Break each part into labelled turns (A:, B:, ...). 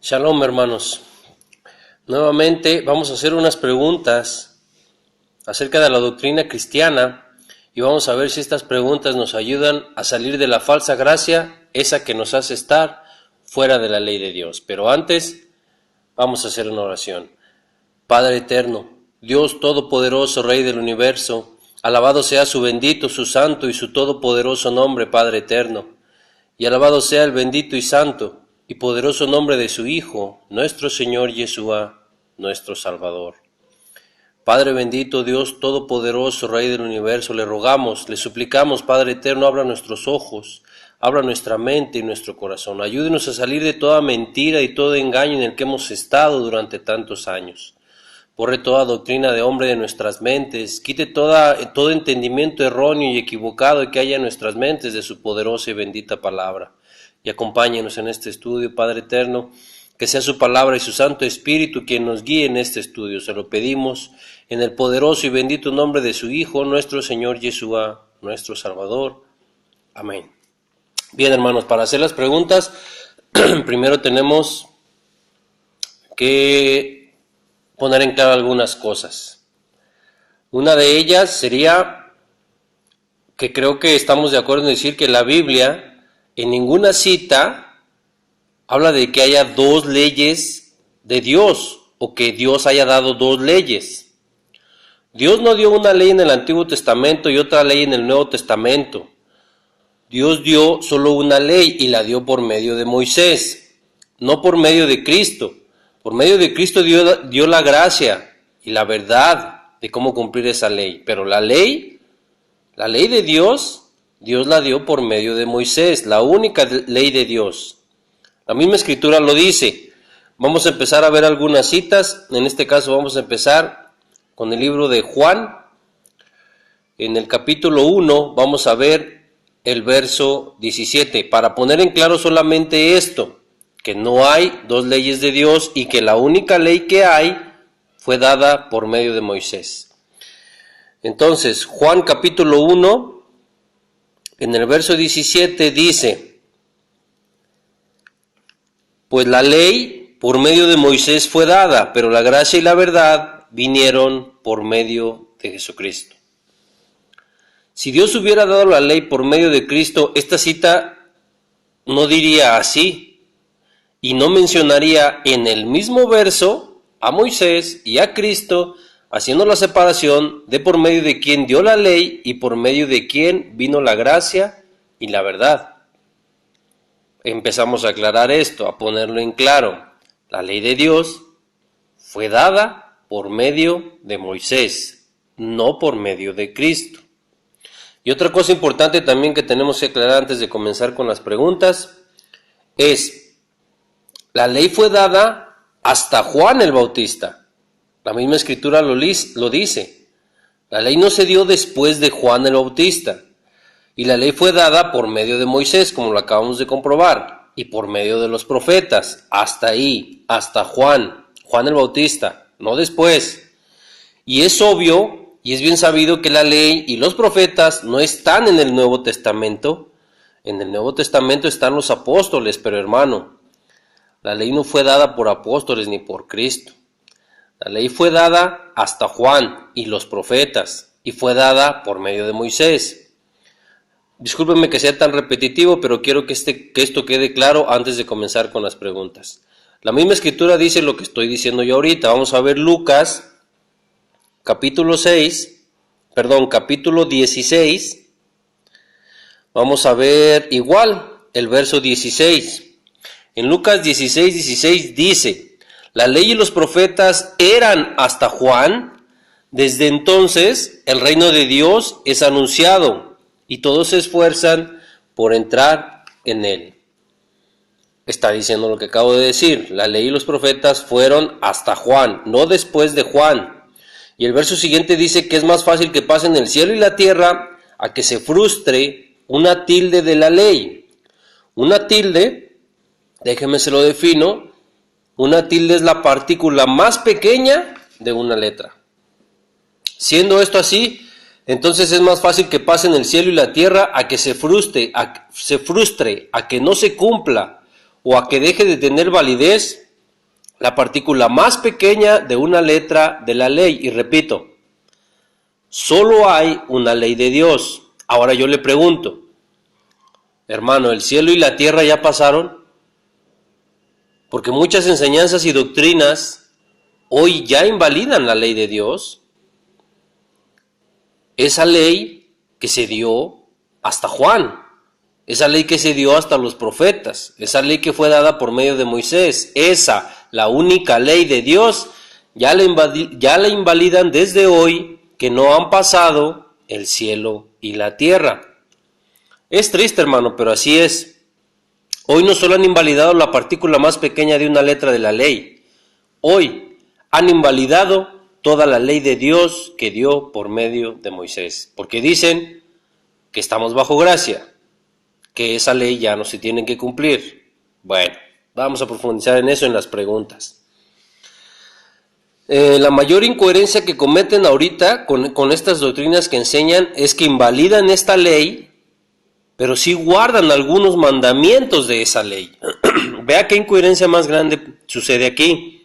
A: Shalom, hermanos. Nuevamente vamos a hacer unas preguntas acerca de la doctrina cristiana y vamos a ver si estas preguntas nos ayudan a salir de la falsa gracia, esa que nos hace estar fuera de la ley de Dios. Pero antes vamos a hacer una oración. Padre eterno, Dios todopoderoso, Rey del universo, alabado sea su bendito, su santo y su todopoderoso nombre, Padre eterno, y alabado sea el bendito y santo y poderoso nombre de su Hijo, nuestro Señor Yeshua, nuestro Salvador. Padre bendito, Dios todopoderoso, Rey del universo, le rogamos, le suplicamos, Padre eterno, abra nuestros ojos, abra nuestra mente y nuestro corazón. Ayúdenos a salir de toda mentira y todo engaño en el que hemos estado durante tantos años. Borre toda doctrina de hombre de nuestras mentes, quite todo entendimiento erróneo y equivocado que haya en nuestras mentes de su poderosa y bendita palabra. Y acompáñenos en este estudio, Padre eterno, que sea su palabra y su Santo Espíritu quien nos guíe en este estudio. Se lo pedimos en el poderoso y bendito nombre de su Hijo, nuestro Señor Yeshua, nuestro Salvador. Amén. Bien, hermanos, para hacer las preguntas, primero tenemos que poner en claro algunas cosas. Una de ellas sería que creo que estamos de acuerdo en decir que la Biblia en ninguna cita habla de que haya dos leyes de Dios o que Dios haya dado dos leyes. Dios no dio una ley en el Antiguo Testamento y otra ley en el Nuevo Testamento. Dios dio solo una ley y la dio por medio de Moisés, no por medio de Cristo. Por medio de Cristo dio la gracia y la verdad de cómo cumplir esa ley. Pero la ley de Dios, Dios la dio por medio de Moisés, la única ley de Dios. La misma Escritura lo dice. Vamos a empezar a ver algunas citas. En este caso vamos a empezar con el libro de Juan. En el capítulo 1 vamos a ver el verso 17. Para poner en claro solamente esto, que no hay dos leyes de Dios y que la única ley que hay fue dada por medio de Moisés. Entonces, Juan capítulo 1, en el verso 17 dice: pues la ley por medio de Moisés fue dada, pero la gracia y la verdad vinieron por medio de Jesucristo. Si Dios hubiera dado la ley por medio de Cristo, esta cita no diría así y no mencionaría en el mismo verso a Moisés y a Cristo, haciendo la separación de por medio de quien dio la ley y por medio de quien vino la gracia y la verdad. Empezamos a aclarar esto, a ponerlo en claro. La ley de Dios fue dada por medio de Moisés, no por medio de Cristo. Y otra cosa importante también que tenemos que aclarar antes de comenzar con las preguntas es: la ley fue dada hasta Juan el Bautista. La misma Escritura lo dice. La ley no se dio después de Juan el Bautista. Y la ley fue dada por medio de Moisés, como lo acabamos de comprobar, y por medio de los profetas. Hasta ahí, hasta Juan el Bautista, no después. Y es obvio y es bien sabido que la ley y los profetas no están en el Nuevo Testamento. En el Nuevo Testamento están los apóstoles, pero hermano, la ley no fue dada por apóstoles ni por Cristo. La ley fue dada hasta Juan y los profetas, y fue dada por medio de Moisés. Discúlpenme que sea tan repetitivo, pero quiero que esto quede claro antes de comenzar con las preguntas. La misma Escritura dice lo que estoy diciendo yo ahorita. Vamos a ver Lucas, capítulo 16. Vamos a ver igual el verso 16. En Lucas 16 dice: la ley y los profetas eran hasta Juan. Desde entonces el reino de Dios es anunciado y todos se esfuerzan por entrar en él. Está diciendo lo que acabo de decir. La ley y los profetas fueron hasta Juan, no después de Juan. Y el verso siguiente dice que es más fácil que pasen el cielo y la tierra a que se frustre una tilde de la ley. Una tilde, déjeme se lo defino. Una tilde es la partícula más pequeña de una letra. Siendo esto así, entonces es más fácil que pasen el cielo y la tierra a que se frustre, a que no se cumpla o a que deje de tener validez la partícula más pequeña de una letra de la ley. Y repito, solo hay una ley de Dios. Ahora yo le pregunto, hermano, ¿el cielo y la tierra ya pasaron? Porque muchas enseñanzas y doctrinas hoy ya invalidan la ley de Dios. Esa ley que se dio hasta Juan, esa ley que se dio hasta los profetas, esa ley que fue dada por medio de Moisés, esa, la única ley de Dios, ya la invalidan desde hoy, que no han pasado el cielo y la tierra. Es triste, hermano, pero así es. Hoy no solo han invalidado la partícula más pequeña de una letra de la ley, hoy han invalidado toda la ley de Dios que dio por medio de Moisés, porque dicen que estamos bajo gracia, que esa ley ya no se tiene que cumplir. Bueno, vamos a profundizar en eso en las preguntas. La mayor incoherencia que cometen ahorita con estas doctrinas que enseñan es que invalidan esta ley, pero sí guardan algunos mandamientos de esa ley. Vea qué incoherencia más grande sucede aquí.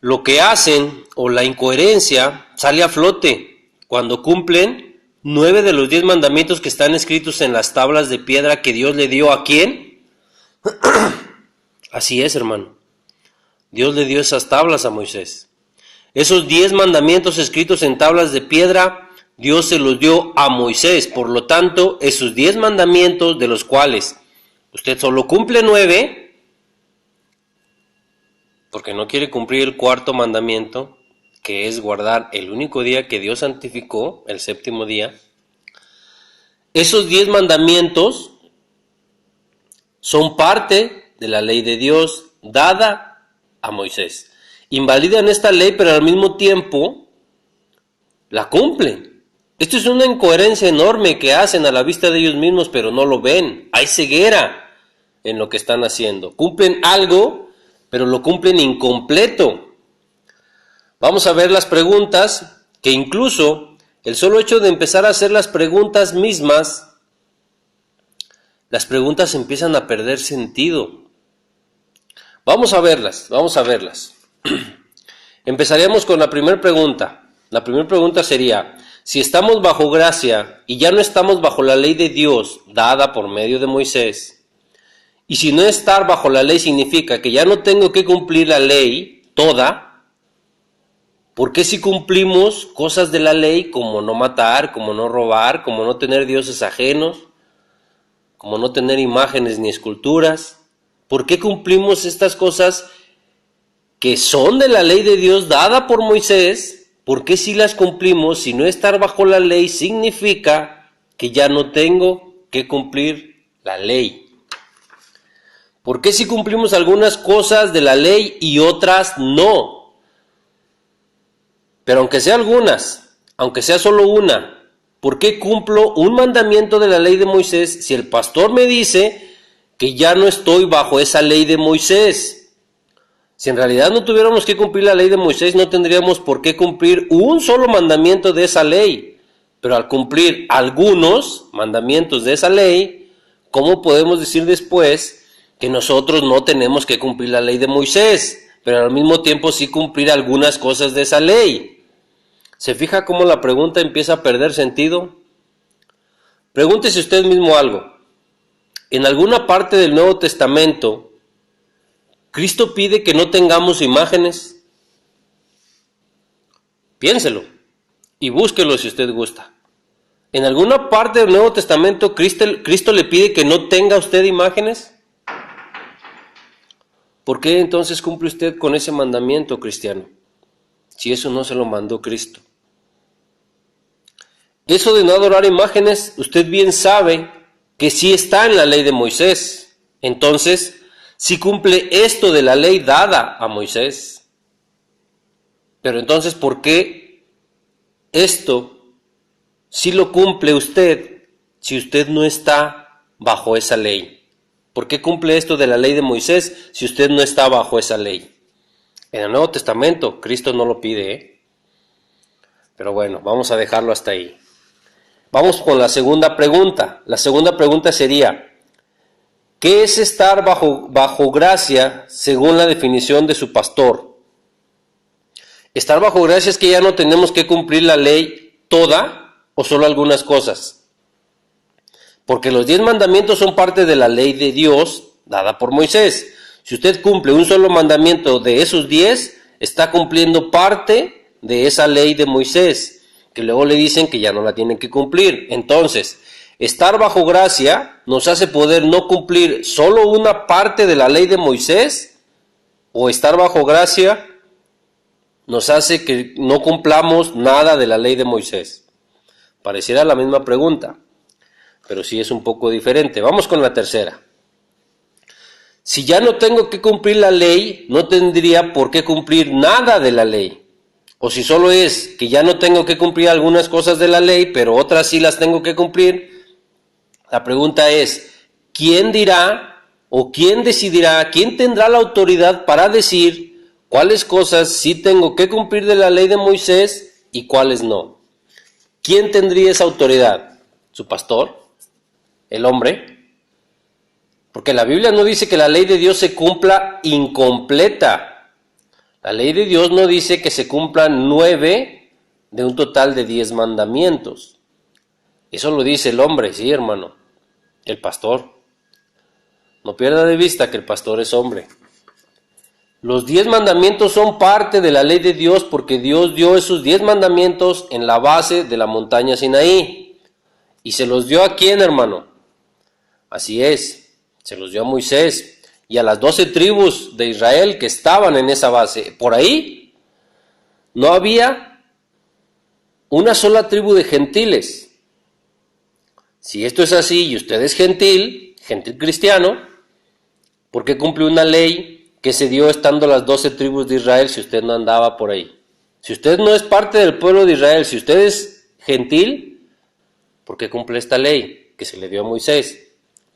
A: Lo que hacen, o la incoherencia, sale a flote cuando cumplen 9 de los 10 mandamientos que están escritos en las tablas de piedra que Dios le dio ¿a quién? Así es, hermano. Dios le dio esas tablas a Moisés. Esos 10 mandamientos escritos en tablas de piedra, Dios se los dio a Moisés. Por lo tanto, esos 10 mandamientos, de los cuales usted solo cumple 9, porque no quiere cumplir el cuarto mandamiento, que es guardar el único día que Dios santificó, el séptimo día. Esos 10 mandamientos son parte de la ley de Dios dada a Moisés. Invalidan esta ley, pero al mismo tiempo la cumplen. Esto es una incoherencia enorme que hacen a la vista de ellos mismos, pero no lo ven. Hay ceguera en lo que están haciendo. Cumplen algo, pero lo cumplen incompleto. Vamos a ver las preguntas, que incluso el solo hecho de empezar a hacer las preguntas mismas, las preguntas empiezan a perder sentido. Vamos a verlas. Empezaríamos con la primera pregunta. La primera pregunta sería, si estamos bajo gracia y ya no estamos bajo la ley de Dios dada por medio de Moisés, y si no estar bajo la ley significa que ya no tengo que cumplir la ley toda, ¿por qué si cumplimos cosas de la ley como no matar, como no robar, como no tener dioses ajenos, como no tener imágenes ni esculturas? ¿Por qué cumplimos estas cosas que son de la ley de Dios dada por Moisés? ¿Por qué si las cumplimos, si no estar bajo la ley significa que ya no tengo que cumplir la ley? ¿Por qué si cumplimos algunas cosas de la ley y otras no? Pero aunque sea algunas, aunque sea solo una, ¿por qué cumplo un mandamiento de la ley de Moisés si el pastor me dice que ya no estoy bajo esa ley de Moisés? Si en realidad no tuviéramos que cumplir la ley de Moisés, no tendríamos por qué cumplir un solo mandamiento de esa ley. Pero al cumplir algunos mandamientos de esa ley, ¿cómo podemos decir después que nosotros no tenemos que cumplir la ley de Moisés, pero al mismo tiempo sí cumplir algunas cosas de esa ley? ¿Se fija cómo la pregunta empieza a perder sentido? Pregúntese usted mismo algo. En alguna parte del Nuevo Testamento, ¿Cristo pide que no tengamos imágenes? Piénselo y búsquelo si usted gusta. ¿En alguna parte del Nuevo Testamento Cristo le pide que no tenga usted imágenes? ¿Por qué entonces cumple usted con ese mandamiento, cristiano? Si eso no se lo mandó Cristo. Eso de no adorar imágenes, usted bien sabe que sí está en la ley de Moisés. Entonces, sí cumple esto de la ley dada a Moisés. Pero entonces, ¿por qué esto sí lo cumple usted si usted no está bajo esa ley? ¿Por qué cumple esto de la ley de Moisés si usted no está bajo esa ley? En el Nuevo Testamento, Cristo no lo pide, ¿eh? Pero bueno, vamos a dejarlo hasta ahí. Vamos con la segunda pregunta. La segunda pregunta sería, ¿Qué es estar bajo gracia según la definición de su pastor? Estar bajo gracia es que ya no tenemos que cumplir la ley toda o solo algunas cosas. Porque los 10 mandamientos son parte de la ley de Dios dada por Moisés. Si usted cumple un solo mandamiento de esos 10, está cumpliendo parte de esa ley de Moisés, que luego le dicen que ya no la tienen que cumplir. Entonces, estar bajo gracia nos hace poder no cumplir solo una parte de la ley de Moisés, o estar bajo gracia nos hace que no cumplamos nada de la ley de Moisés. Pareciera la misma pregunta, pero sí es un poco diferente. Vamos con la tercera. Si ya no tengo que cumplir la ley, no tendría por qué cumplir nada de la ley. O si solo es que ya no tengo que cumplir algunas cosas de la ley, pero otras sí las tengo que cumplir, la pregunta es, ¿quién dirá o quién decidirá, quién tendrá la autoridad para decir cuáles cosas sí tengo que cumplir de la ley de Moisés y cuáles no? ¿Quién tendría esa autoridad? ¿Su pastor? ¿El hombre? Porque la Biblia no dice que la ley de Dios se cumpla incompleta. La ley de Dios no dice que se cumplan 9 de un total de 10 mandamientos. Eso lo dice el hombre, sí, hermano, el pastor. No pierda de vista que el pastor es hombre. Los 10 mandamientos son parte de la ley de Dios porque Dios dio esos 10 mandamientos en la base de la montaña Sinaí. ¿Y se los dio a quién, hermano? Así es. Se los dio a Moisés y a las 12 tribus de Israel que estaban en esa base. Por ahí no había una sola tribu de gentiles. Si esto es así y usted es gentil cristiano, ¿por qué cumple una ley que se dio estando las 12 tribus de Israel si usted no andaba por ahí? Si usted no es parte del pueblo de Israel, si usted es gentil, ¿por qué cumple esta ley que se le dio a Moisés?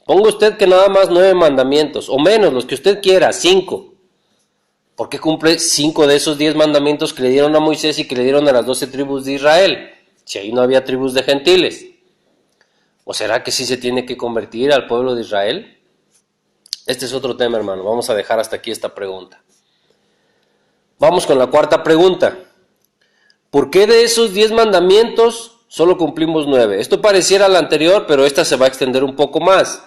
A: Ponga usted que nada más 9 mandamientos, o menos, los que usted quiera, 5. ¿Por qué cumple 5 de esos 10 mandamientos que le dieron a Moisés y que le dieron a las 12 tribus de Israel? Si ahí no había tribus de gentiles. ¿O será que sí se tiene que convertir al pueblo de Israel? Este es otro tema, hermano. Vamos a dejar hasta aquí esta pregunta. Vamos con la cuarta pregunta. ¿Por qué de esos 10 mandamientos solo cumplimos 9? Esto pareciera la anterior, pero esta se va a extender un poco más.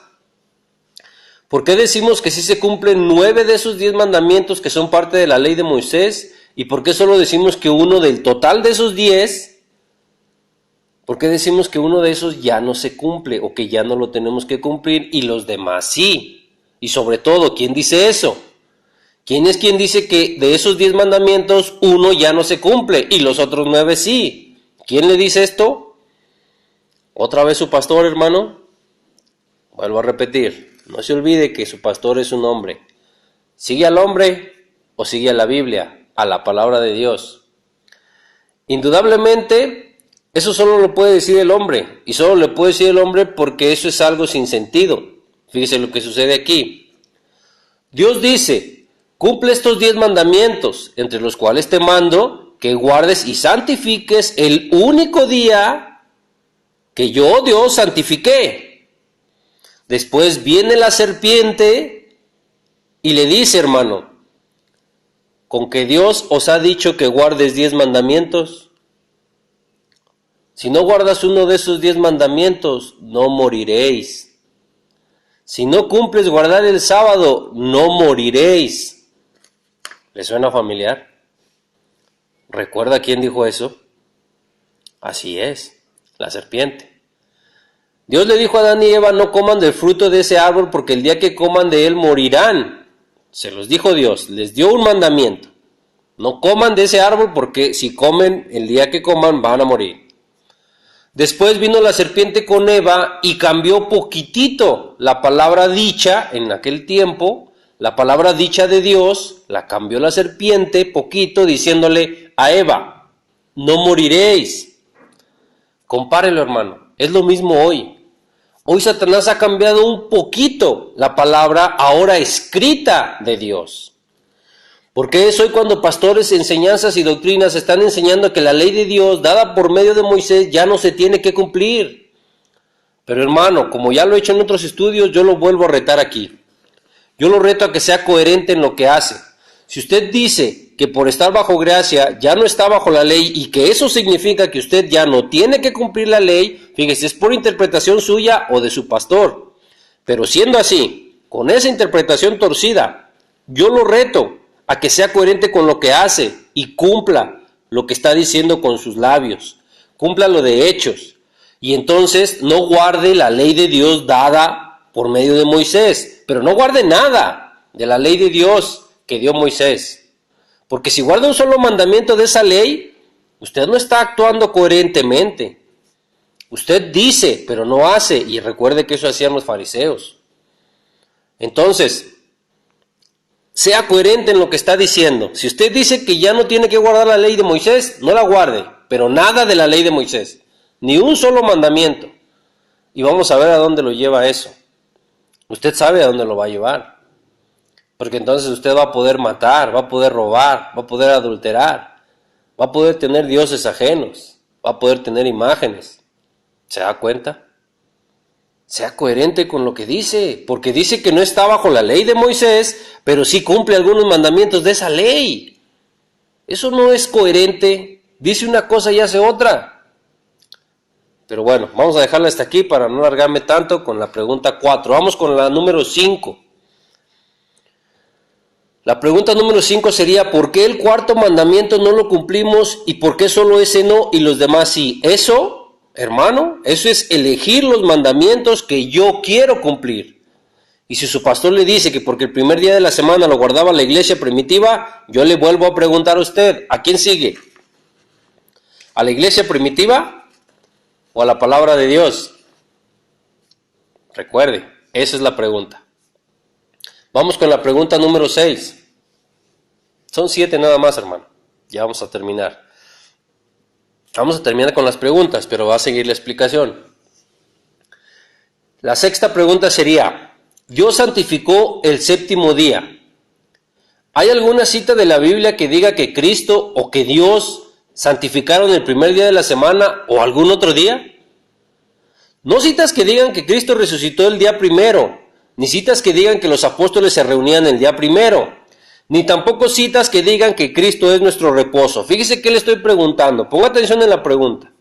A: ¿Por qué decimos que sí se cumplen 9 de esos 10 mandamientos que son parte de la ley de Moisés? ¿Y por qué solo decimos que uno del total de esos 10, por qué decimos que uno de esos ya no se cumple o que ya no lo tenemos que cumplir y los demás sí? Y sobre todo, ¿quién dice eso? ¿Quién es quien dice que de esos 10 mandamientos uno ya no se cumple y los otros 9 sí? ¿Quién le dice esto? ¿Otra vez su pastor, hermano? Vuelvo a repetir. No se olvide que su pastor es un hombre. ¿Sigue al hombre o sigue a la Biblia, a la palabra de Dios? Indudablemente, eso solo lo puede decir el hombre. Y solo le puede decir el hombre porque eso es algo sin sentido. Fíjese lo que sucede aquí. Dios dice, cumple estos 10 mandamientos, entre los cuales te mando que guardes y santifiques el único día que yo, Dios, santifiqué. Después viene la serpiente y le dice, hermano, ¿con que Dios os ha dicho que guardes 10 mandamientos? Si no guardas uno de esos 10 mandamientos, no moriréis. Si no cumples guardar el sábado, no moriréis. ¿Le suena familiar? ¿Recuerda quién dijo eso? Así es, la serpiente. Dios le dijo a Adán y Eva, no coman del fruto de ese árbol porque el día que coman de él morirán. Se los dijo Dios, les dio un mandamiento. No coman de ese árbol porque si comen, el día que coman van a morir. Después vino la serpiente con Eva y cambió poquitito la palabra dicha en aquel tiempo. La palabra dicha de Dios la cambió la serpiente poquito diciéndole a Eva, no moriréis. Compárelo, hermano. Es lo mismo hoy. Hoy Satanás ha cambiado un poquito la palabra ahora escrita de Dios. Porque es hoy cuando pastores, enseñanzas y doctrinas están enseñando que la ley de Dios dada por medio de Moisés ya no se tiene que cumplir. Pero hermano, como ya lo he hecho en otros estudios, yo lo vuelvo a retar aquí. Yo lo reto a que sea coherente en lo que hace. Si usted dice que por estar bajo gracia ya no está bajo la ley y que eso significa que usted ya no tiene que cumplir la ley, fíjese, es por interpretación suya o de su pastor. Pero siendo así, con esa interpretación torcida, yo lo reto a que sea coherente con lo que hace y cumpla lo que está diciendo con sus labios, cumpla lo de hechos, y entonces no guarde la ley de Dios dada por medio de Moisés, pero no guarde nada de la ley de Dios que dio Moisés, porque si guarda un solo mandamiento de esa ley, usted no está actuando coherentemente. Usted dice, pero no hace, y recuerde que eso hacían los fariseos. Entonces, sea coherente en lo que está diciendo. Si usted dice que ya no tiene que guardar la ley de Moisés, no la guarde, pero nada de la ley de Moisés, ni un solo mandamiento. Y vamos a ver a dónde lo lleva eso. Usted sabe a dónde lo va a llevar, porque entonces usted va a poder matar, va a poder robar, va a poder adulterar, va a poder tener dioses ajenos, va a poder tener imágenes. ¿Se da cuenta? Sea coherente con lo que dice, porque dice que no está bajo la ley de Moisés, pero sí cumple algunos mandamientos de esa ley. Eso no es coherente, dice una cosa y hace otra. Pero bueno, vamos a dejarla hasta aquí para no alargarme tanto con la pregunta 4. Vamos con la número 5. La pregunta número 5 sería, ¿por qué el cuarto mandamiento no lo cumplimos y por qué solo ese no y los demás sí? Eso, hermano, eso es elegir los mandamientos que yo quiero cumplir. Y si su pastor le dice que porque el primer día de la semana lo guardaba la iglesia primitiva, yo le vuelvo a preguntar a usted, ¿a quién sigue? ¿A la iglesia primitiva o a la palabra de Dios? Recuerde, esa es la pregunta. Vamos con la pregunta número 6. Son 7 nada más, hermano. Ya vamos a terminar. Vamos a terminar con las preguntas, pero va a seguir la explicación. La sexta pregunta sería, Dios santificó el séptimo día. ¿Hay alguna cita de la Biblia que diga que Cristo o que Dios santificaron el primer día de la semana o algún otro día? No citas que digan que Cristo resucitó el día primero, ni citas que digan que los apóstoles se reunían el día primero, ni tampoco citas que digan que Cristo es nuestro reposo. Fíjese que le estoy preguntando, ponga atención en la pregunta.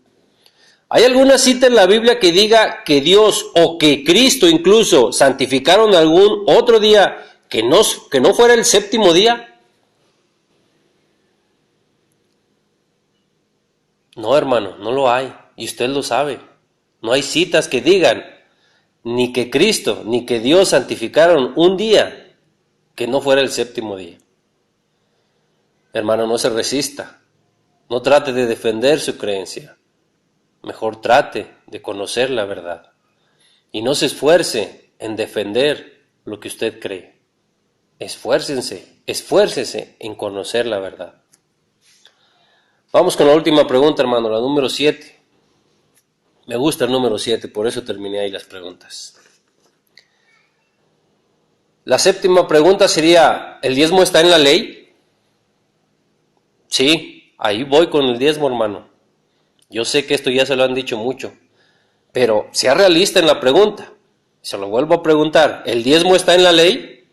A: ¿Hay alguna cita en la Biblia que diga que Dios o que Cristo incluso santificaron algún otro día que no fuera el séptimo día? No, hermano, no lo hay, y usted lo sabe. No hay citas que digan ni que Cristo ni que Dios santificaron un día que no fuera el séptimo día. Hermano, no se resista, no trate de defender su creencia, mejor trate de conocer la verdad y no se esfuerce en defender lo que usted cree. Esfuércese en conocer la verdad. Vamos con la última pregunta, hermano, la número 7. Me gusta el número 7, por eso terminé ahí las preguntas. La séptima pregunta sería, ¿el diezmo está en la ley? Sí, ahí voy con el diezmo, hermano. Yo sé que esto ya se lo han dicho mucho, pero sea realista en la pregunta. Se lo vuelvo a preguntar, ¿el diezmo está en la ley?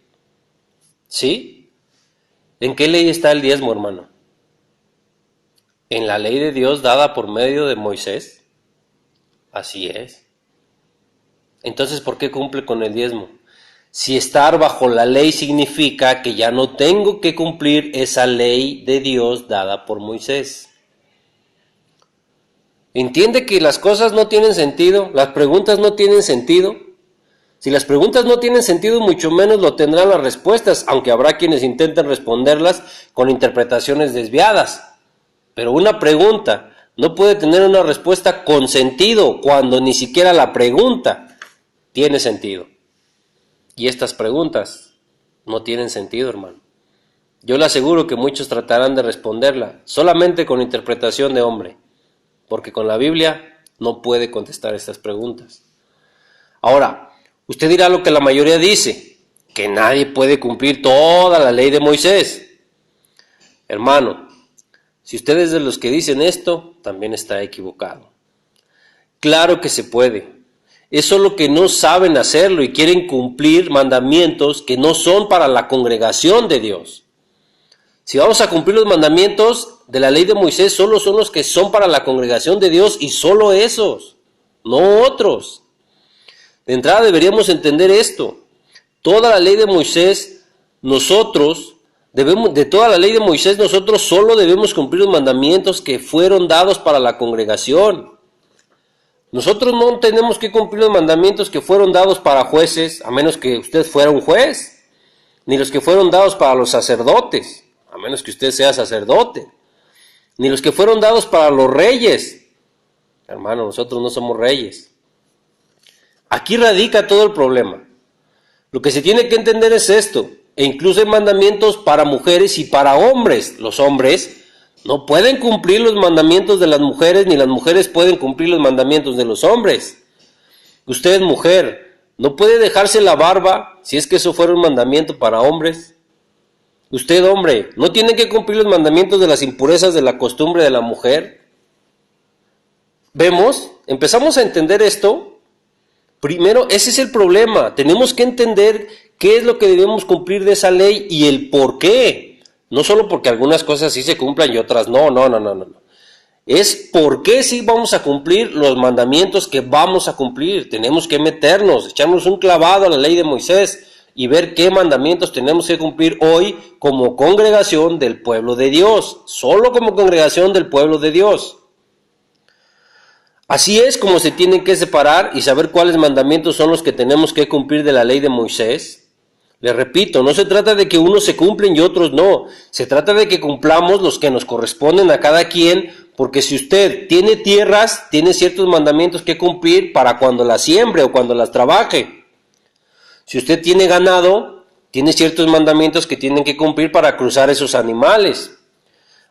A: ¿Sí? ¿En qué ley está el diezmo, hermano? ¿En la ley de Dios dada por medio de Moisés? Así es. Entonces, ¿por qué cumple con el diezmo? Si estar bajo la ley significa que ya no tengo que cumplir esa ley de Dios dada por Moisés. ¿Entiende que las cosas no tienen sentido? ¿Las preguntas no tienen sentido? Si las preguntas no tienen sentido, mucho menos lo tendrán las respuestas, aunque habrá quienes intenten responderlas con interpretaciones desviadas. Pero una pregunta no puede tener una respuesta con sentido cuando ni siquiera la pregunta tiene sentido. Y estas preguntas no tienen sentido, hermano. Yo le aseguro que muchos tratarán de responderla solamente con interpretación de hombre, porque con la Biblia no puede contestar estas preguntas. Ahora, usted dirá lo que la mayoría dice, que nadie puede cumplir toda la ley de Moisés. Hermano, si usted es de los que dicen esto, también está equivocado. Claro que se puede. es solo que no saben hacerlo y quieren cumplir mandamientos que no son para la congregación de Dios. Si vamos a cumplir los mandamientos de la ley de Moisés, solo son los que son para la congregación de Dios y solo esos, no otros. De entrada deberíamos entender esto. Toda la ley de Moisés, nosotros solo debemos cumplir los mandamientos que fueron dados para la congregación. Nosotros no tenemos que cumplir los mandamientos que fueron dados para jueces, a menos que usted fuera un juez, ni los que fueron dados para los sacerdotes, a menos que usted sea sacerdote, ni los que fueron dados para los reyes. Hermano, nosotros no somos reyes. Aquí radica todo el problema. Lo que se tiene que entender es esto, e incluso hay mandamientos para mujeres y para hombres. Los hombres no pueden cumplir los mandamientos de las mujeres, ni las mujeres pueden cumplir los mandamientos de los hombres. Usted, mujer, no puede dejarse la barba, si es que eso fuera un mandamiento para hombres. Usted, hombre, no tiene que cumplir los mandamientos de las impurezas de la costumbre de la mujer. ¿Vemos? Empezamos a entender esto. Primero, ese es el problema. Tenemos que entender qué es lo que debemos cumplir de esa ley y el por qué. No solo porque algunas cosas sí se cumplan y otras no. Es por qué sí vamos a cumplir los mandamientos que vamos a cumplir. Tenemos que meternos, echarnos un clavado a la ley de Moisés y ver qué mandamientos tenemos que cumplir hoy como congregación del pueblo de Dios. Solo como congregación del pueblo de Dios. Así es como se tienen que separar y saber cuáles mandamientos son los que tenemos que cumplir de la ley de Moisés. Les repito, no se trata de que unos se cumplen y otros no. Se trata de que cumplamos los que nos corresponden a cada quien, porque si usted tiene tierras, tiene ciertos mandamientos que cumplir para cuando las siembre o cuando las trabaje. Si usted tiene ganado, tiene ciertos mandamientos que tienen que cumplir para cruzar esos animales.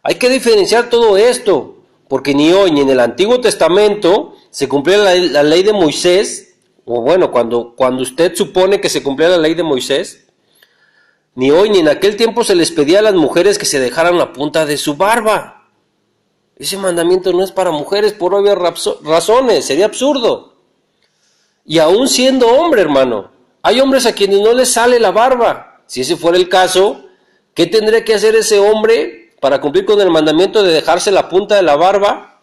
A: Hay que diferenciar todo esto. Porque ni hoy ni en el Antiguo Testamento se cumplía la ley de Moisés, o bueno, cuando usted supone que se cumplía la ley de Moisés, ni hoy ni en aquel tiempo se les pedía a las mujeres que se dejaran la punta de su barba. Ese mandamiento no es para mujeres por obvias razones, sería absurdo. Y aún siendo hombre, hermano, hay hombres a quienes no les sale la barba. Si ese fuera el caso, ¿qué tendría que hacer ese hombre para cumplir con el mandamiento de dejarse la punta de la barba?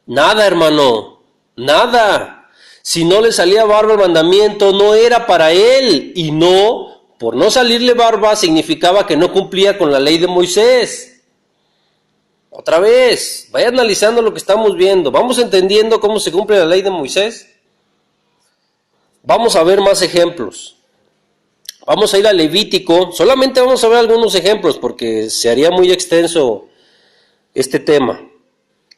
A: Nada, hermano, nada. Si no le salía barba el mandamiento, no era para él. Y no, por no salirle barba, significaba que no cumplía con la ley de Moisés. Otra vez, vaya analizando lo que estamos viendo. Vamos entendiendo cómo se cumple la ley de Moisés. Vamos a ver más ejemplos. Vamos a ir a Levítico, solamente vamos a ver algunos ejemplos porque se haría muy extenso este tema.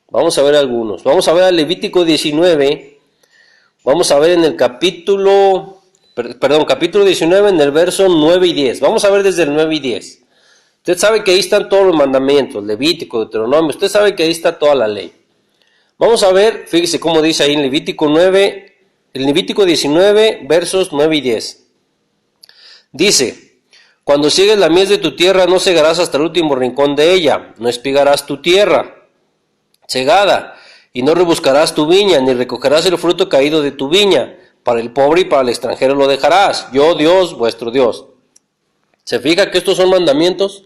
A: Vamos a ver algunos. Vamos a ver a Levítico 19, vamos a ver en el capítulo 19 en el verso 9 y 10. Vamos a ver desde el 9 y 10. Usted sabe que ahí están todos los mandamientos, Levítico, Deuteronomio, usted sabe que ahí está toda la ley. Vamos a ver, fíjese cómo dice ahí en Levítico 19, versos 9 y 10. Dice, cuando sigues la mies de tu tierra, no segarás hasta el último rincón de ella, no espigarás tu tierra segada, y no rebuscarás tu viña, ni recogerás el fruto caído de tu viña, para el pobre y para el extranjero lo dejarás, yo Dios, vuestro Dios. ¿Se fija que estos son mandamientos?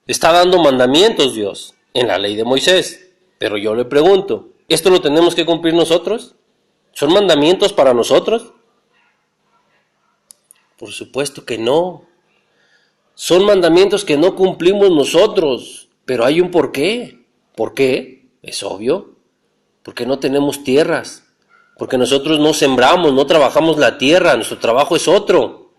A: Está dando mandamientos Dios en la ley de Moisés, pero yo le pregunto, ¿esto lo tenemos que cumplir nosotros? ¿Son mandamientos para nosotros? Por supuesto que no. Son mandamientos que no cumplimos nosotros, pero hay un porqué. ¿Por qué? Es obvio. Porque no tenemos tierras. Porque nosotros no sembramos, no trabajamos la tierra, nuestro trabajo es otro.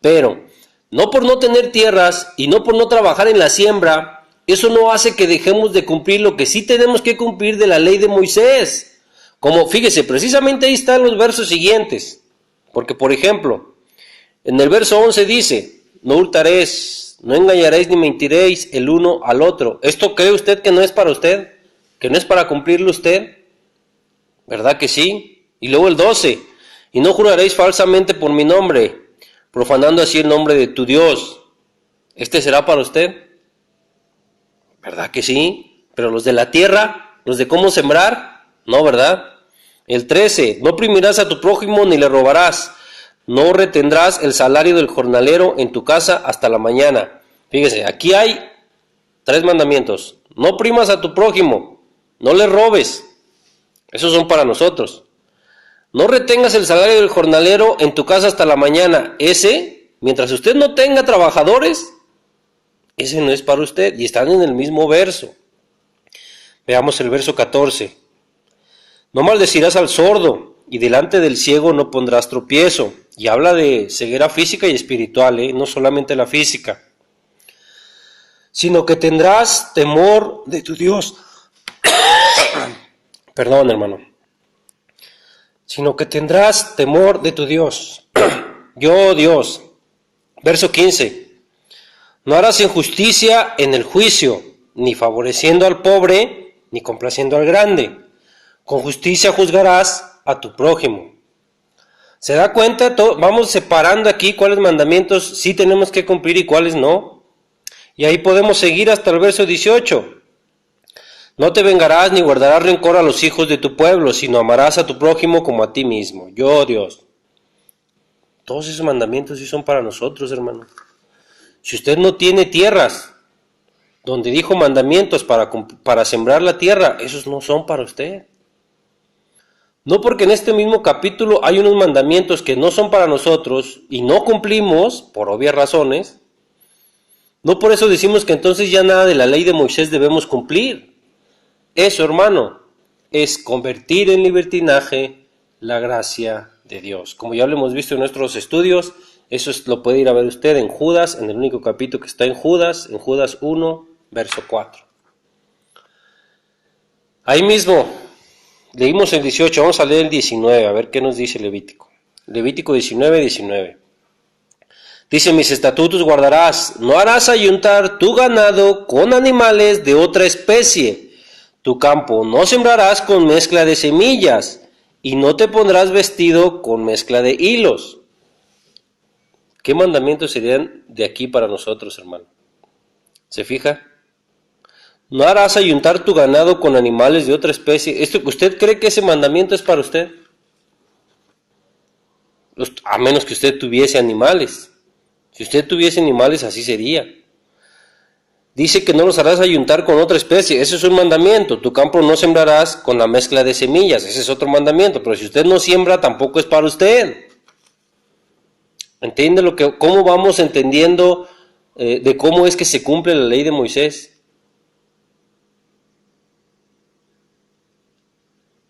A: Pero, no por no tener tierras y no por no trabajar en la siembra, eso no hace que dejemos de cumplir lo que sí tenemos que cumplir de la ley de Moisés. Como, fíjese, precisamente ahí están los versos siguientes. Porque, por ejemplo, en el verso 11 dice, no hurtaréis, no engañaréis ni mentiréis el uno al otro. ¿Esto cree usted que no es para usted? ¿Que no es para cumplirlo usted? ¿Verdad que sí? Y luego el 12, y no juraréis falsamente por mi nombre, profanando así el nombre de tu Dios. ¿Este será para usted? ¿Verdad que sí? Pero los de la tierra, los de cómo sembrar, no, ¿verdad? El 13, no oprimirás a tu prójimo ni le robarás. No retendrás el salario del jornalero en tu casa hasta la mañana. Fíjese, aquí hay 3 mandamientos. No oprimas a tu prójimo, no le robes. Esos son para nosotros. No retengas el salario del jornalero en tu casa hasta la mañana. Ese, mientras usted no tenga trabajadores, ese no es para usted. Y están en el mismo verso. Veamos el verso 14. No maldecirás al sordo, y delante del ciego no pondrás tropiezo. Y habla de ceguera física y espiritual, no solamente la física. Sino que tendrás temor de tu Dios. Perdón, hermano. Sino que tendrás temor de tu Dios. Yo, Dios. Verso 15. No harás injusticia en el juicio, ni favoreciendo al pobre, ni complaciendo al grande. Con justicia juzgarás a tu prójimo. ¿Se da cuenta? Vamos separando aquí cuáles mandamientos sí tenemos que cumplir y cuáles no. Y ahí podemos seguir hasta el verso 18. No te vengarás ni guardarás rencor a los hijos de tu pueblo, sino amarás a tu prójimo como a ti mismo. Yo, Dios. Todos esos mandamientos sí son para nosotros, hermano. Si usted no tiene tierras, donde dijo mandamientos para sembrar la tierra, esos no son para usted. No porque en este mismo capítulo hay unos mandamientos que no son para nosotros y no cumplimos, por obvias razones, no por eso decimos que entonces ya nada de la ley de Moisés debemos cumplir. Eso, hermano, es convertir en libertinaje la gracia de Dios. Como ya lo hemos visto en nuestros estudios, eso lo puede ir a ver usted en Judas, en el único capítulo que está en Judas 1, verso 4. Ahí mismo, leímos el 18, vamos a leer el 19, a ver qué nos dice Levítico. Levítico 19. Dice, mis estatutos guardarás, no harás ayuntar tu ganado con animales de otra especie. Tu campo no sembrarás con mezcla de semillas, y no te pondrás vestido con mezcla de hilos. ¿Qué mandamientos serían de aquí para nosotros, hermano? ¿Se fija? No harás ayuntar tu ganado con animales de otra especie. ¿Usted cree que ese mandamiento es para usted? A menos que usted tuviese animales. Si usted tuviese animales, así sería. Dice que no los harás ayuntar con otra especie. Ese es un mandamiento. Tu campo no sembrarás con la mezcla de semillas. Ese es otro mandamiento. Pero si usted no siembra, tampoco es para usted. ¿Entiende cómo vamos entendiendo de cómo es que se cumple la ley de Moisés?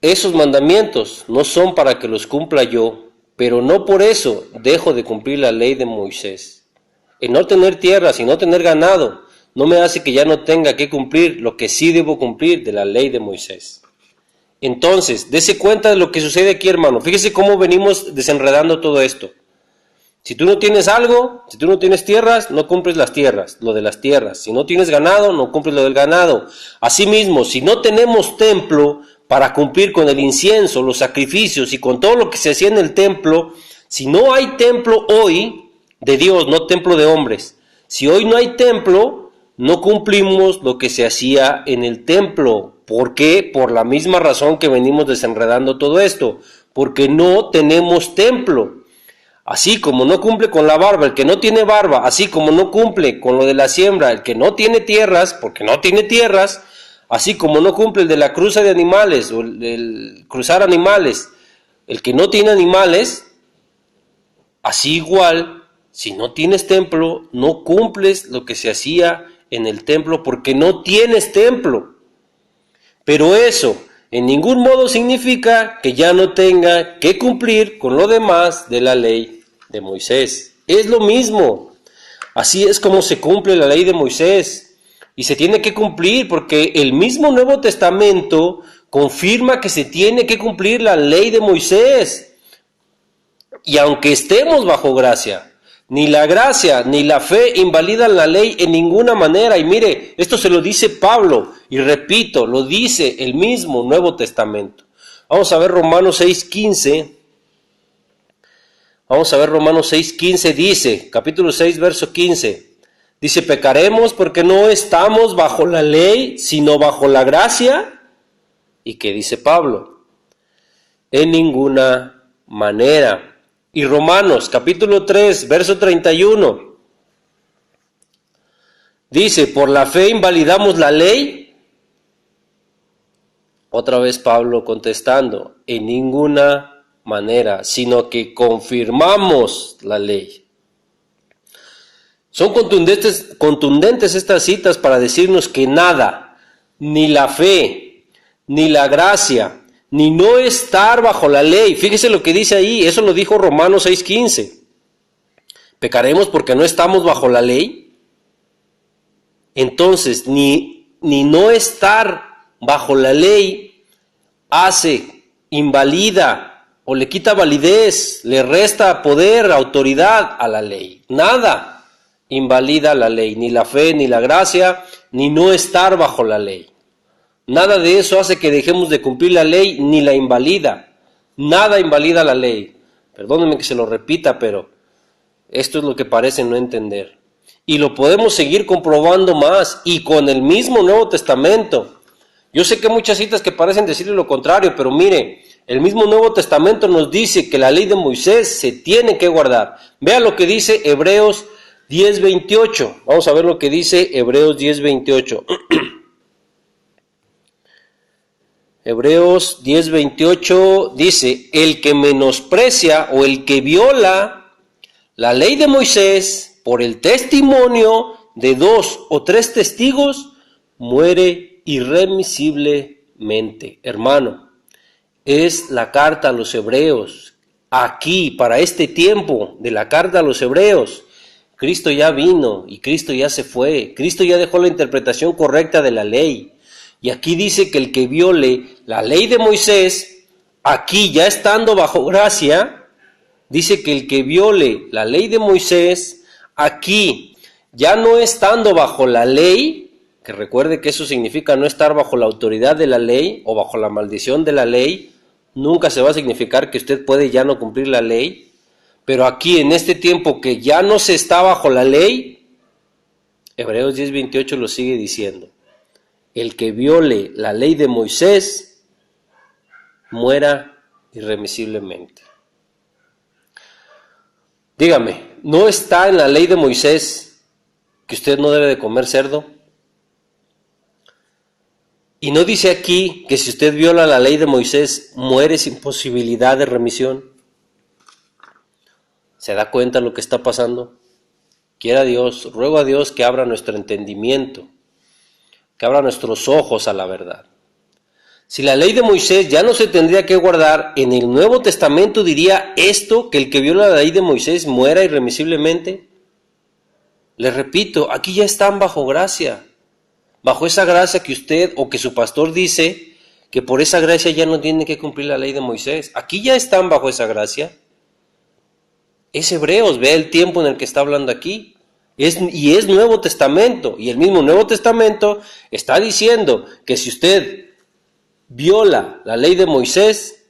A: Esos mandamientos no son para que los cumpla yo, pero no por eso dejo de cumplir la ley de Moisés. El no tener tierras y no tener ganado no me hace que ya no tenga que cumplir lo que sí debo cumplir de la ley de Moisés. Entonces, dése cuenta de lo que sucede aquí, hermano. Fíjese cómo venimos desenredando todo esto. Si tú no tienes algo, si tú no tienes tierras, no cumples las tierras, lo de las tierras. Si no tienes ganado, no cumples lo del ganado. Asimismo, si no tenemos templo para cumplir con el incienso, los sacrificios y con todo lo que se hacía en el templo, si no hay templo hoy de Dios, no templo de hombres, si hoy no hay templo, no cumplimos lo que se hacía en el templo. ¿Por qué? Por la misma razón que venimos desenredando todo esto, porque no tenemos templo. Así como no cumple con la barba el que no tiene barba, así como no cumple con lo de la siembra el que no tiene tierras, porque no tiene tierras, así como no cumple el de la cruza de animales o el cruzar animales, el que no tiene animales, así igual, si no tienes templo, no cumples lo que se hacía en el templo porque no tienes templo. Pero eso en ningún modo significa que ya no tenga que cumplir con lo demás de la ley de Moisés. Es lo mismo. Así es como se cumple la ley de Moisés. Y se tiene que cumplir porque el mismo Nuevo Testamento confirma que se tiene que cumplir la ley de Moisés. Y aunque estemos bajo gracia, ni la gracia ni la fe invalidan la ley en ninguna manera. Y mire, esto se lo dice Pablo, y repito, lo dice el mismo Nuevo Testamento. Vamos a ver Romanos 6:15. Vamos a ver Romanos 6:15 dice, capítulo 6, verso 15. Dice, ¿pecaremos porque no estamos bajo la ley, sino bajo la gracia? ¿Y qué dice Pablo? en ninguna manera. Y Romanos capítulo 3, verso 31, dice, ¿por la fe invalidamos la ley? Otra vez Pablo contestando, en ninguna manera, sino que confirmamos la ley. Son contundentes estas citas para decirnos que nada, ni la fe, ni la gracia, ni no estar bajo la ley. Fíjese lo que dice ahí, eso lo dijo Romanos 6:15. ¿Pecaremos porque no estamos bajo la ley? Entonces, ni no estar bajo la ley hace, invalida o le quita validez, le resta poder, autoridad a la ley. Nada invalida la ley, ni la fe, ni la gracia, ni no estar bajo la ley. Nada de eso hace que dejemos de cumplir la ley, ni la invalida. Nada invalida la ley. Perdónenme que se lo repita, pero esto es lo que parece no entender. Y lo podemos seguir comprobando más, y con el mismo Nuevo Testamento. Yo sé que hay muchas citas que parecen decirle lo contrario, pero mire, el mismo Nuevo Testamento nos dice que la ley de Moisés se tiene que guardar. Vea lo que dice Hebreos 10:28. Vamos a ver lo que dice Hebreos 10:28. Hebreos 10:28 dice, el que menosprecia o el que viola la ley de Moisés por el testimonio de 2 o 3 testigos, muere irremisiblemente. Hermano, es la carta a los hebreos. Aquí, para este tiempo de la carta a los hebreos, Cristo ya vino y Cristo ya se fue. Cristo ya dejó la interpretación correcta de la ley. Y aquí dice que el que viole la ley de Moisés, aquí ya estando bajo gracia, dice que el que viole la ley de Moisés, aquí ya no estando bajo la ley, que recuerde que eso significa no estar bajo la autoridad de la ley o bajo la maldición de la ley, nunca se va a significar que usted puede ya no cumplir la ley. Pero aquí, en este tiempo que ya no se está bajo la ley, Hebreos 10:28 lo sigue diciendo. El que viole la ley de Moisés, muera irremisiblemente. Dígame, ¿no está en la ley de Moisés que usted no debe de comer cerdo? ¿Y no dice aquí que si usted viola la ley de Moisés, muere sin posibilidad de remisión? ¿Se da cuenta lo que está pasando? Quiera Dios, ruego a Dios que abra nuestro entendimiento, que abra nuestros ojos a la verdad. Si la ley de Moisés ya no se tendría que guardar, en el Nuevo Testamento diría esto, que el que viola la ley de Moisés muera irremisiblemente. Les repito, aquí ya están bajo gracia, bajo esa gracia que usted o que su pastor dice que por esa gracia ya no tiene que cumplir la ley de Moisés. Aquí ya están bajo esa gracia. Es Hebreos, vea el tiempo en el que está hablando aquí. Es Nuevo Testamento, y el mismo Nuevo Testamento está diciendo que si usted viola la ley de Moisés,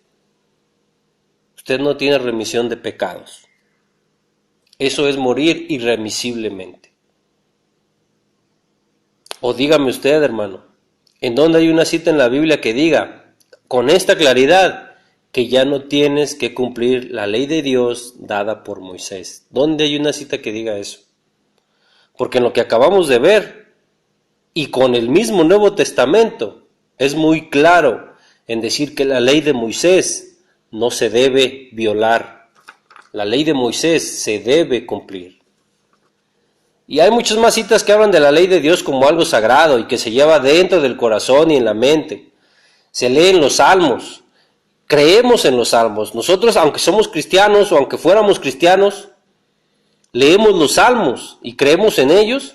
A: usted no tiene remisión de pecados. Eso es morir irremisiblemente. O dígame usted, hermano, ¿en dónde hay una cita en la Biblia que diga con esta claridad que ya no tienes que cumplir la ley de Dios dada por Moisés? ¿Dónde hay una cita que diga eso? Porque en lo que acabamos de ver, y con el mismo Nuevo Testamento, es muy claro en decir que la ley de Moisés no se debe violar. La ley de Moisés se debe cumplir. Y hay muchas más citas que hablan de la ley de Dios como algo sagrado y que se lleva dentro del corazón y en la mente. Se lee en los salmos. Creemos en los salmos. Nosotros, aunque somos cristianos o aunque fuéramos cristianos, leemos los salmos y creemos en ellos.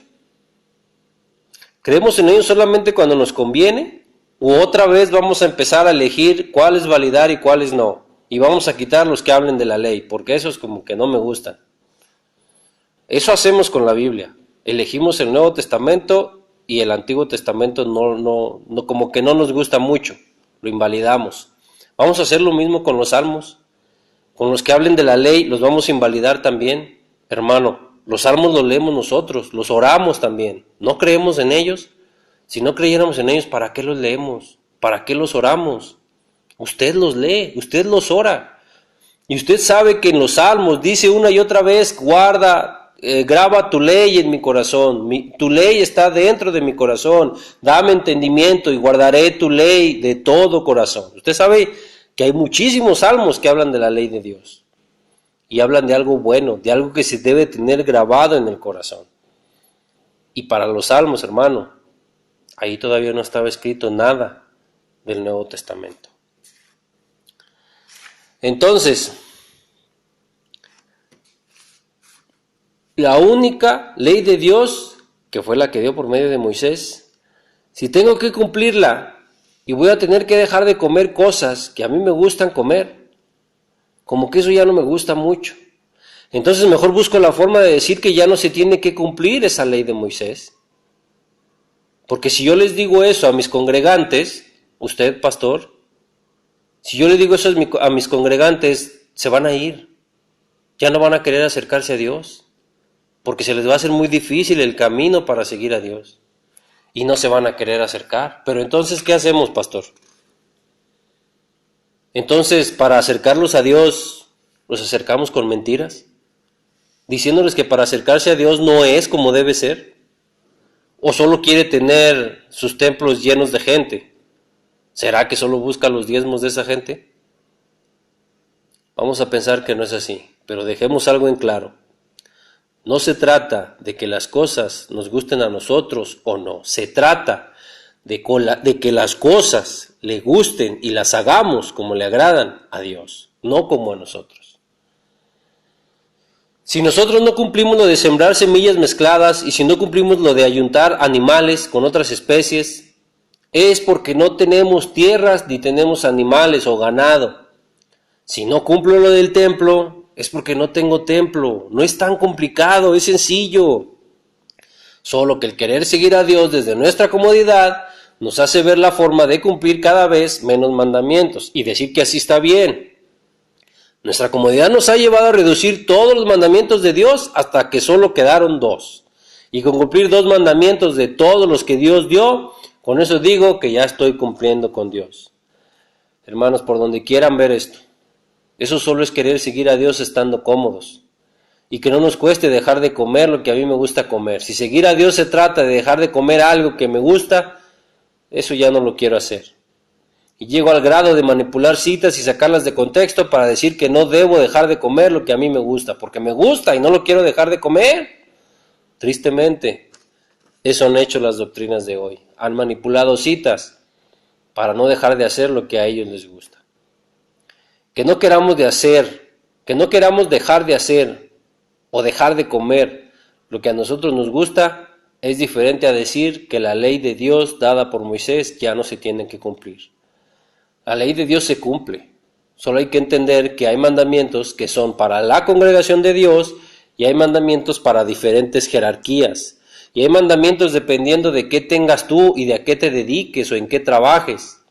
A: ¿Creemos en ellos solamente cuando nos conviene? ¿O otra vez vamos a empezar a elegir cuáles validar y cuáles no? Y vamos a quitar los que hablen de la ley, porque esos como que no me gustan. Eso hacemos con la Biblia. Elegimos el Nuevo Testamento y el Antiguo Testamento no como que no nos gusta mucho. Lo invalidamos. Vamos a hacer lo mismo con los salmos. Con los que hablen de la ley los vamos a invalidar también. Hermano, los salmos los leemos nosotros, los oramos también. ¿No creemos en ellos? Si no creyéramos en ellos, ¿para qué los leemos? ¿Para qué los oramos? Usted los lee, usted los ora. Y usted sabe que en los salmos dice una y otra vez, graba tu ley en mi corazón, tu ley está dentro de mi corazón, dame entendimiento y guardaré tu ley de todo corazón. Usted sabe que hay muchísimos salmos que hablan de la ley de Dios y hablan de algo bueno, de algo que se debe tener grabado en el corazón. Y para los salmos, hermano, ahí todavía no estaba escrito nada del Nuevo Testamento. Entonces, la única ley de Dios, que fue la que dio por medio de Moisés, si tengo que cumplirla y voy a tener que dejar de comer cosas que a mí me gustan comer, como que eso ya no me gusta mucho, entonces mejor busco la forma de decir que ya no se tiene que cumplir esa ley de Moisés. Porque si yo les digo eso a mis congregantes, usted, pastor, si yo le digo eso a mis congregantes, se van a ir, ya no van a querer acercarse a Dios, porque se les va a hacer muy difícil el camino para seguir a Dios, y no se van a querer acercar. Pero entonces, ¿qué hacemos, pastor? Entonces, para acercarlos a Dios, ¿los acercamos con mentiras? Diciéndoles que para acercarse a Dios no es como debe ser, o solo quiere tener sus templos llenos de gente. ¿Será que solo busca los diezmos de esa gente? Vamos a pensar que no es así, pero dejemos algo en claro. No se trata de que las cosas nos gusten a nosotros o no. Se trata de que las cosas le gusten y las hagamos como le agradan a Dios, no como a nosotros. Si nosotros no cumplimos lo de sembrar semillas mezcladas y si no cumplimos lo de ayuntar animales con otras especies, es porque no tenemos tierras ni tenemos animales o ganado. Si no cumplo lo del templo, es porque no tengo templo. No es tan complicado, es sencillo. Solo que el querer seguir a Dios desde nuestra comodidad nos hace ver la forma de cumplir cada vez menos mandamientos y decir que así está bien. Nuestra comodidad nos ha llevado a reducir todos los mandamientos de Dios hasta que solo quedaron 2. Y con cumplir 2 mandamientos de todos los que Dios dio, con eso digo que ya estoy cumpliendo con Dios. Hermanos, por donde quieran ver esto, eso solo es querer seguir a Dios estando cómodos. Y que no nos cueste dejar de comer lo que a mí me gusta comer. Si seguir a Dios se trata de dejar de comer algo que me gusta, eso ya no lo quiero hacer. Y llego al grado de manipular citas y sacarlas de contexto para decir que no debo dejar de comer lo que a mí me gusta, porque me gusta y no lo quiero dejar de comer. Tristemente, eso han hecho las doctrinas de hoy. Han manipulado citas para no dejar de hacer lo que a ellos les gusta. Que no queramos dejar de hacer o dejar de comer lo que a nosotros nos gusta es diferente a decir que la ley de Dios dada por Moisés ya no se tiene que cumplir. La ley de Dios se cumple. Solo hay que entender que hay mandamientos que son para la congregación de Dios y hay mandamientos para diferentes jerarquías. Y hay mandamientos dependiendo de qué tengas tú y de a qué te dediques o en qué trabajes.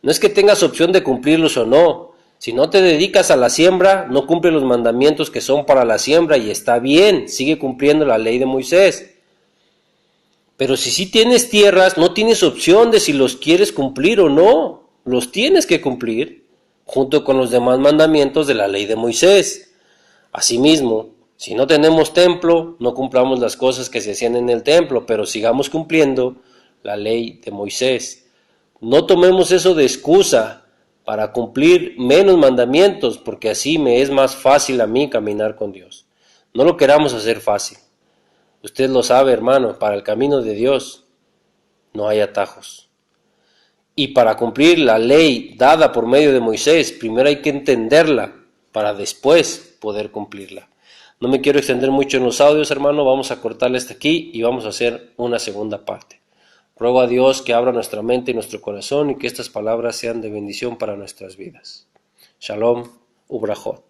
A: No es que tengas opción de cumplirlos o no. Si no te dedicas a la siembra, no cumple los mandamientos que son para la siembra y está bien, sigue cumpliendo la ley de Moisés. Pero si sí tienes tierras, no tienes opción de si los quieres cumplir o no. Los tienes que cumplir junto con los demás mandamientos de la ley de Moisés. Asimismo, si no tenemos templo, no cumplamos las cosas que se hacían en el templo, pero sigamos cumpliendo la ley de Moisés. No tomemos eso de excusa para cumplir menos mandamientos, porque así me es más fácil a mí caminar con Dios. No lo queramos hacer fácil. Usted lo sabe, hermano, para el camino de Dios no hay atajos. Y para cumplir la ley dada por medio de Moisés, primero hay que entenderla para después poder cumplirla. No me quiero extender mucho en los audios, hermano, vamos a cortarle hasta aquí y vamos a hacer una segunda parte. Ruego a Dios que abra nuestra mente y nuestro corazón y que estas palabras sean de bendición para nuestras vidas. Shalom, Ubrajot.